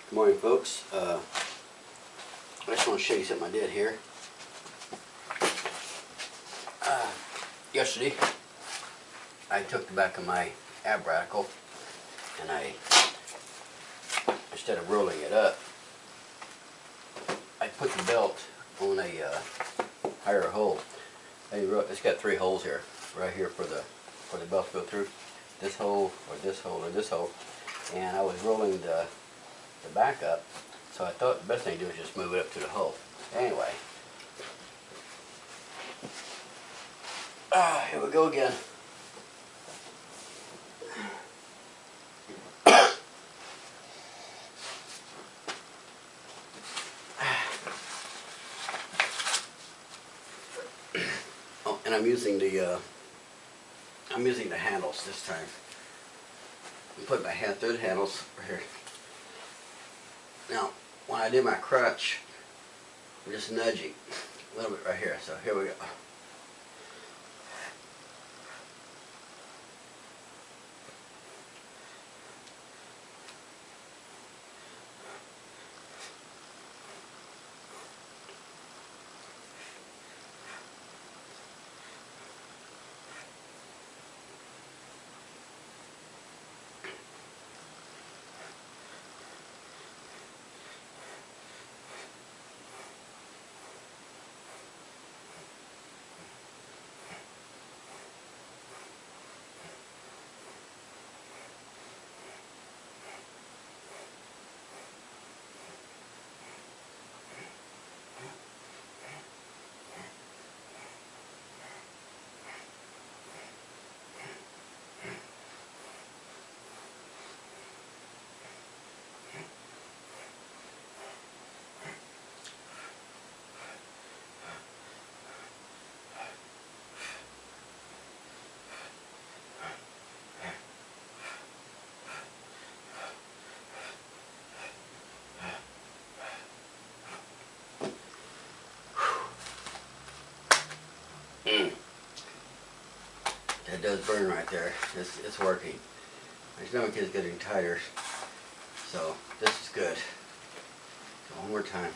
Good morning, folks. I just want to show you something I did here. Yesterday, I took the back of my ab radical and instead of rolling it up, I put the belt on a higher hole. It's got 3 holes here, right here for the belt to go through. This hole, or this hole, or this hole. And I was rolling the back up, so I thought the best thing to do is just move it up to the hole. Anyway, here we go again. Oh, and I'm using the handles this time. I put my hand through the handles right here. Now, when I do my crutch, I'm just nudging a little bit right here. So here we go. That does burn right there. It's working. My stomach is getting tighter, so this is good. So one more time.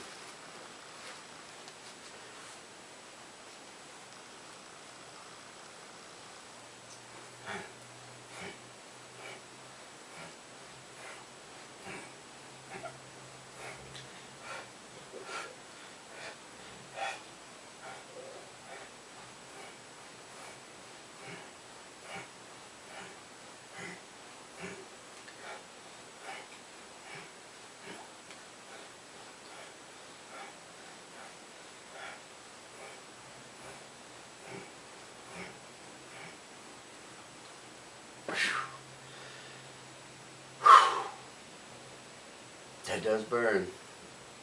That does burn.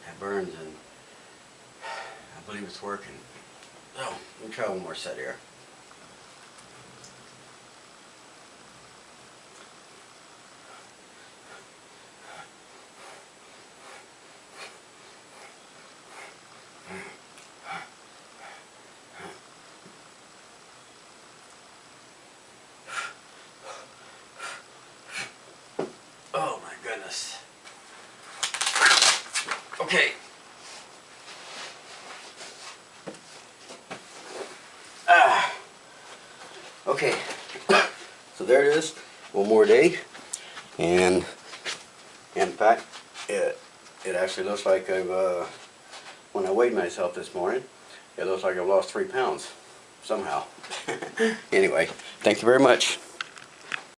That burns, and I believe it's working. So, let me try one more set here. Oh my goodness. Okay. Okay. So there it is. One more day. And in fact, it actually looks like when I weighed myself this morning, it looks like I've lost 3 pounds somehow. Anyway, thank you very much.